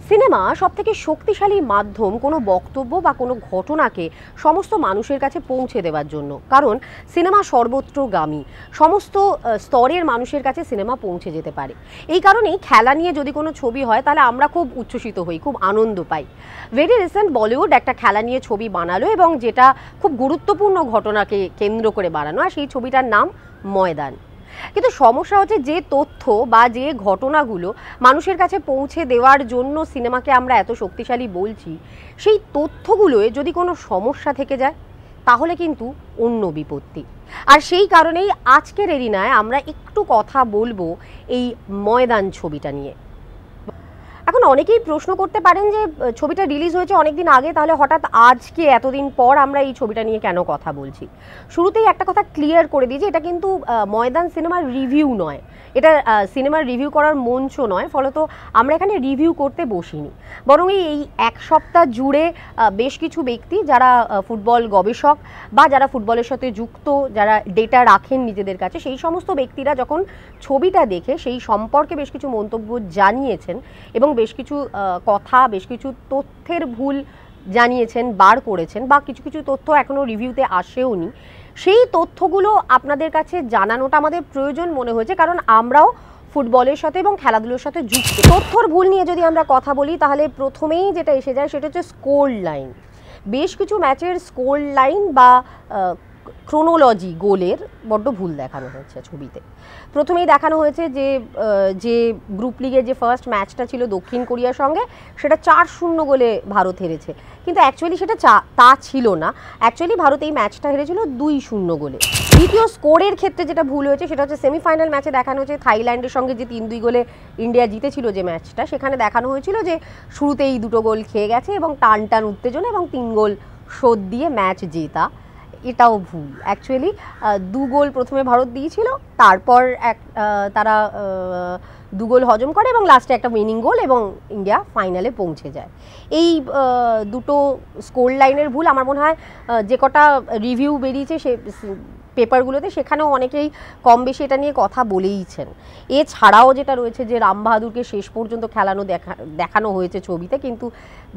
Cinema সবথেকে শক্তিশালী মাধ্যম কোনো বক্তব্য বা কোনো ঘটনাকে সমস্ত মানুষের কাছে পৌঁছে দেওয়ার জন্য। কারণ সিনেমা সর্বত্রগামী, সমস্ত স্তরের মানুষের কাছে সিনেমা পৌঁছে যেতে পারে। এই কারণেই খেলা নিয়ে যদি কোনো ছবি হয় তাহলে আমরা খুব উচ্ছ্বসিত হই, খুব আনন্দ পাই। ভেরি রিসেন্ট বলিউড একটা খেলা নিয়ে ছবি বানালো এবং যেটা খুব গুরুত্বপূর্ণ ঘটনাকে কেন্দ্র করে বানানো, আর সেই ছবিটার নাম ময়দান। কিন্তু সমস্যা হচ্ছে যে তথ্য বা যে ঘটনাগুলো মানুষের কাছে পৌঁছে দেওয়ার জন্য সিনেমাকে আমরা এত শক্তিশালী বলছি, সেই তথ্যগুলোয় যদি কোনো সমস্যা থেকে যায় তাহলে কিন্তু অন্য বিপত্তি। আর সেই কারণেই আজকের এরিনায় আমরা একটু কথা বলবো এই ময়দান ছবিটা নিয়ে। এখন অনেকেই প্রশ্ন করতে পারেন যে ছবিটা রিলিজ হয়েছে অনেকদিন আগে, তাহলে হঠাৎ আজকে এতদিন পর আমরা এই ছবিটা নিয়ে কেন কথা বলছি। শুরুতেই একটা কথা ক্লিয়ার করে দিই যে এটা কিন্তু ময়দান সিনেমার রিভিউ নয়, এটা সিনেমার রিভিউ করার মঞ্চ নয়। ফলত আমরা এখানে রিভিউ করতে বসিনি, বরং এই এক সপ্তাহ জুড়ে বেশ কিছু ব্যক্তি যারা ফুটবল গবেষক বা যারা ফুটবলের সাথে যুক্ত, যারা ডেটা রাখেন নিজেদের কাছে, সেই সমস্ত ব্যক্তিরা যখন ছবিটা দেখে সেই সম্পর্কে বেশ কিছু মন্তব্য জানিয়েছেন এবং বেশ কিছু কথা, বেশ কিছু তথ্যের ভুল জানিয়েছেন, বার করেছেন, বা কিছু কিছু তথ্য এখনও রিভিউতে আসেওনি। সেই তথ্যগুলো আপনাদের কাছে জানানোটা আমাদের প্রয়োজন মনে হয়েছে, কারণ আমরাও ফুটবলের সাথে এবং খেলাধুলোর সাথে যুক্ত। তথ্যর ভুল নিয়ে যদি আমরা কথা বলি তাহলে প্রথমেই যেটা এসে যায় সেটা হচ্ছে স্কোর লাইন। বেশ কিছু ম্যাচের স্কোর লাইন বা ক্রোনোলজি গোলের বড্ড ভুল দেখানো হয়েছে ছবিতে। প্রথমেই দেখানো হয়েছে যে গ্রুপ লিগের যে ফার্স্ট ম্যাচটা ছিল দক্ষিণ কোরিয়ার সঙ্গে, সেটা 4-0 গোলে ভারত হেরেছে, কিন্তু অ্যাকচুয়ালি সেটা তা ছিল না। অ্যাকচুয়ালি ভারত এই ম্যাচটা হেরেছিল 2-0 গোলে। দ্বিতীয় স্কোরের ক্ষেত্রে যেটা ভুল হয়েছে সেটা হচ্ছে সেমিফাইনাল ম্যাচে দেখানো হয়েছে থাইল্যান্ডের সঙ্গে যে 3-2 গোলে ইন্ডিয়া জিতেছিল যে ম্যাচটা, সেখানে দেখানো হয়েছিল যে শুরুতেই 2 গোল খেয়ে গেছে এবং টান টান উত্তেজনা এবং 3 গোল শোধ দিয়ে ম্যাচ জেতা। এটাও ভুল। অ্যাকচুয়ালি 2 গোল প্রথমে ভারত দিয়েছিল, তারপর তারা 2 গোল হজম করে এবং লাস্টে একটা উইনিং গোল এবং ইন্ডিয়া ফাইনালে পৌঁছে যায়। এই দুটো স্কোর লাইনের ভুল আমার মনে হয় যে কটা রিভিউ বেরিয়েছে সে পেপারগুলোতে, সেখানেও অনেকেই কম বেশি এটা নিয়ে কথা বলেইছেন। এছাড়াও যেটা রয়েছে যে রাম বাহাদুরকে শেষ পর্যন্ত দেখানো হয়েছে ছবিতে, কিন্তু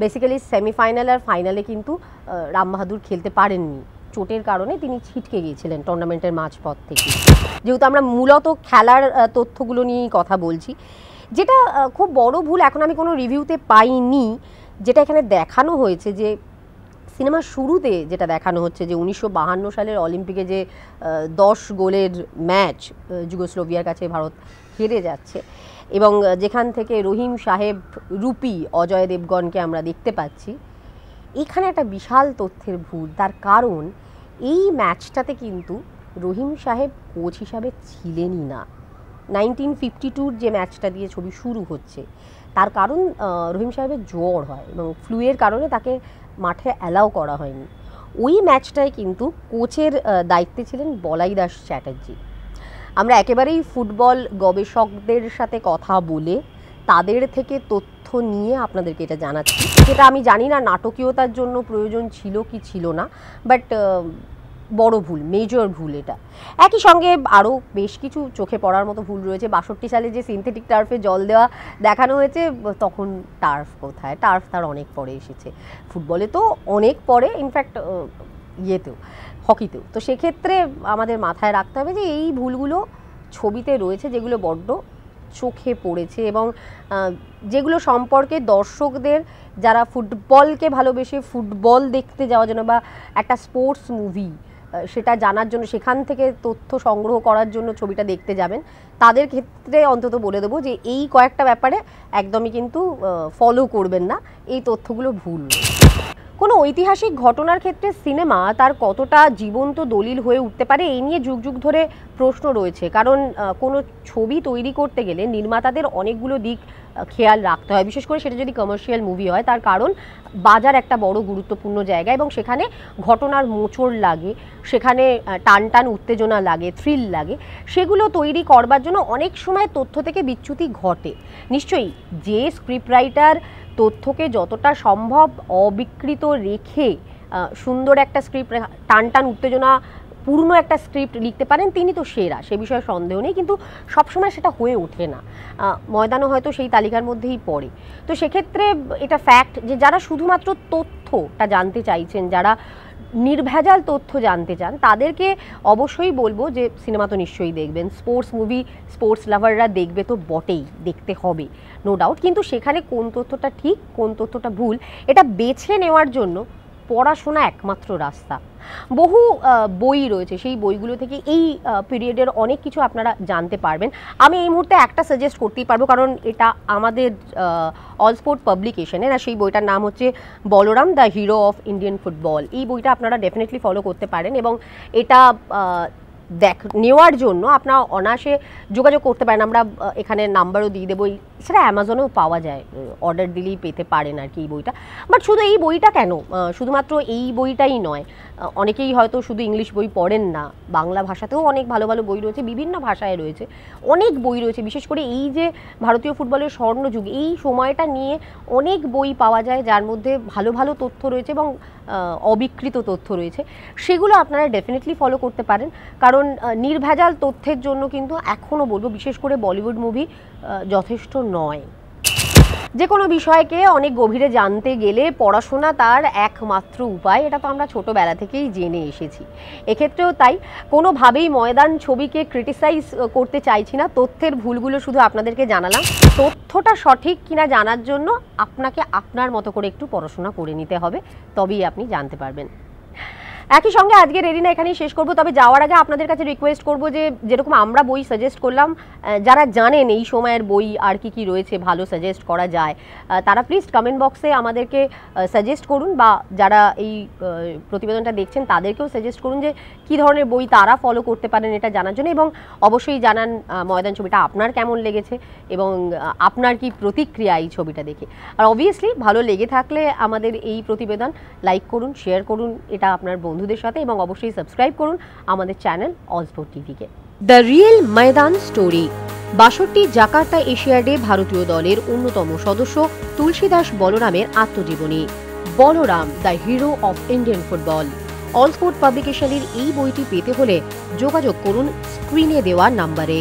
বেসিক্যালি সেমিফাইনাল আর ফাইনালে কিন্তু রাম বাহাদুর খেলতে পারেননি। চোটের কারণে তিনি ছিটকে গিয়েছিলেন টুর্নামেন্টের মাঝপথ থেকে। যেহেতু আমরা মূলত খেলার তথ্যগুলো নিয়েই কথা বলছি, যেটা খুব বড় ভুল এখন আমি কোনো রিভিউতে পাইনি, যেটা এখানে দেখানো হয়েছে যে সিনেমার শুরুতে যেটা দেখানো হচ্ছে যে 1952 সালের অলিম্পিকে যে 10 গোলের ম্যাচ যুগোস্লোভিয়ার কাছে ভারত হেরে যাচ্ছে এবং যেখান থেকে রহিম সাহেব রূপী অজয় দেবগনকে আমরা দেখতে পাচ্ছি, এখানে একটা বিশাল তথ্যের ভুল। তার কারণ এই ম্যাচটাতে কিন্তু রহিম সাহেব কোচ হিসাবে ছিলেনই না। 1952 যে ম্যাচটা দিয়ে ছবি শুরু হচ্ছে, তার কারণ রহিম সাহেবের জ্বর হয় এবং ফ্লুয়ের কারণে তাকে মাঠে অ্যালাউ করা হয়নি। ওই ম্যাচটায় কিন্তু কোচের দায়িত্বে ছিলেন বলাই দাস চ্যাটার্জি। আমরা একেবারেই ফুটবল গবেষকদের সাথে কথা বলে তাদের থেকে তথ্য নিয়ে আপনাদেরকে এটা জানাচ্ছি, যেটা আমি জানি না নাটকীয়তার জন্য প্রয়োজন ছিল কি ছিল না, বাট বড় ভুল, মেজর ভুল এটা। একই সঙ্গে আরও বেশ কিছু চোখে পড়ার মতো ভুল রয়েছে। 62 সালে যে সিনথেটিক টার্ফে জল দেওয়া দেখানো হয়েছে, তখন টার্ফ কোথায়? টার্ফ তার অনেক পরে এসেছে, ফুটবলে তো অনেক পরে, ইনফ্যাক্ট ইয়েতেও, হকিতেও। তো সেক্ষেত্রে আমাদের মাথায় রাখতে হবে যে এই ভুলগুলো ছবিতে রয়েছে, যেগুলো বড্ড চোখে পড়েছে এবং যেগুলো সম্পর্কে দর্শকদের, যারা ফুটবলকে ভালোবেসে ফুটবল দেখতে যাওয়ার জন্য বা একটা স্পোর্টস মুভি সেটা জানার জন্য, সেখান থেকে তথ্য সংগ্রহ করার জন্য ছবিটা দেখতে যাবেন, তাদের ক্ষেত্রে অন্তত বলে দেবো যে এই কয়েকটা ব্যাপারে একদমই কিন্তু ফলো করবেন না, এই তথ্যগুলো ভুল। কোনো ঐতিহাসিক ঘটনার ক্ষেত্রে সিনেমা তার কতটা জীবন্ত দলিল হয়ে উঠতে পারে, এই নিয়ে যুগ যুগ ধরে প্রশ্ন রয়েছে। কারণ কোনো ছবি তৈরি করতে গেলে নির্মাতাদের অনেকগুলো দিক খেয়াল রাখতে হয়, বিশেষ করে সেটা যদি কমার্শিয়াল মুভি হয়। তার কারণ বাজার একটা বড় গুরুত্বপূর্ণ জায়গা এবং সেখানে ঘটনার মোচড় লাগে, সেখানে টান টান উত্তেজনা লাগে, থ্রিল লাগে। সেগুলো তৈরি করবার জন্য অনেক সময় তথ্য থেকে বিচ্যুতি ঘটে। নিশ্চয়ই যে স্ক্রিপ্ট রাইটার তথ্যকে যতটা সম্ভব অবিকৃত রেখে সুন্দর একটা স্ক্রিপ্ট, টান টান উত্তেজনা পূর্ণ একটা স্ক্রিপ্ট লিখতে পারেন তিনি তো সেরা, সে বিষয়ে সন্দেহ নেই, কিন্তু সবসময় সেটা হয়ে ওঠে না। ময়দানও হয়তো সেই তালিকার মধ্যেই পড়ে। তো সেক্ষেত্রে এটা ফ্যাক্ট যে যারা শুধুমাত্র তথ্যটা জানতে চাইছেন, যারা নির্ভেজাল তথ্য জানতে চান, তাদেরকে অবশ্যই বলবো যে সিনেমা তো নিশ্চয়ই দেখবেন। স্পোর্টস মুভি স্পোর্টস লাভাররা দেখবে তো বটেই, দেখতে হবে নো ডাউট, কিন্তু সেখানে কোন তথ্যটা ঠিক কোন তথ্যটা ভুল এটা বেছে নেওয়ার জন্য পড়াশোনা একমাত্র রাস্তা। বহু বই রয়েছে, সেই বইগুলো থেকে এই পিরিয়ডের অনেক কিছু আপনারা জানতে পারবেন। আমি এই মুহূর্তে একটা সাজেস্ট করতেই পারবো, কারণ এটা আমাদের অল স্পোর্ট পাবলিকেশনের, আর সেই বইটার নাম হচ্ছে Balaram the hero of Indian football. এই বইটা আপনারা ডেফিনেটলি ফলো করতে পারেন এবং এটা নেওয়ার জন্য আপনারা অনায়াসে যোগাযোগ করতে পারেন। আমরা এখানে নাম্বারও দিয়ে দেবো, এছাড়া অ্যামাজনেও পাওয়া যায়, অর্ডার দিলেই পেতে পারেন আর কি এই বইটা। বাট শুধু এই বইটা কেন, শুধুমাত্র এই বইটাই নয়, অনেকেই হয়তো শুধু ইংলিশ বই পড়েন না, বাংলা ভাষাতেও অনেক ভালো ভালো বই রয়েছে, বিভিন্ন ভাষায় রয়েছে, অনেক বই রয়েছে। বিশেষ করে এই যে ভারতীয় ফুটবলের স্বর্ণযুগ, এই সময়টা নিয়ে অনেক বই পাওয়া যায় যার মধ্যে ভালো ভালো তথ্য রয়েছে এবং অবিকৃত তথ্য রয়েছে, সেগুলো আপনারা ডেফিনেটলি ফলো করতে পারেন। কারণ নির্ভেজাল তথ্যের জন্য কিন্তু এখনও বলবো বিশেষ করে বলিউড মুভি যথেষ্ট নয়। যে কোনো বিষয়কে অনেক গভীরে জানতে গেলে পড়াশোনা তার একমাত্র উপায়, এটা তো আমরা ছোটোবেলা থেকেই জেনে এসেছি। এক্ষেত্রেও তাই, কোনোভাবেই ময়দান ছবিকে ক্রিটিসাইজ করতে চাইছি না, তথ্যের ভুলগুলো শুধু আপনাদেরকে জানালাম। তথ্যটা সঠিক কিনা জানার জন্য আপনাকে আপনার মতো করে একটু পড়াশোনা করে নিতে হবে, তবেই আপনি জানতে পারবেন। একই সঙ্গে আজকের এরিনা এখানেই শেষ করব, তবে যাওয়ার আগে আপনাদের কাছে রিকোয়েস্ট করব যে যেরকম আমরা বই সাজেস্ট করলাম, যারা জানেন এই সময়ের বই আর কি কি রয়েছে ভালো সাজেস্ট করা যায়, তারা প্লিজ কমেন্ট বক্সে আমাদেরকে সাজেস্ট করুন, বা যারা এই প্রতিবেদনটা দেখছেন তাদেরকেও সাজেস্ট করুন যে কী ধরনের বই তারা ফলো করতে পারেন এটা জানার জন্য। এবং অবশ্যই জানান ময়দান ছবিটা আপনার কেমন লেগেছে এবং আপনার কি প্রতিক্রিয়া এই ছবিটা দেখে। আর অবভিয়াসলি ভালো লেগে থাকলে আমাদের এই প্রতিবেদন লাইক করুন, শেয়ার করুন এটা আপনার বন্ধুদের সাথে, এবং অবশ্যই সাবস্ক্রাইব করুন আমাদের চ্যানেল অল স্পোর্ট টিভিকে। The real Maidan story. ৬২ Jakarta এশিয়াডে ভারতীয় দলের অন্যতম সদস্য তুলসীদাস বলরামের আত্মজীবনী, Balaram the hero of Indian football. All sport পাবলিকেশনের এই বইটি পেতে হলে যোগাযোগ করুন স্ক্রিনে দেওয়া নাম্বারে।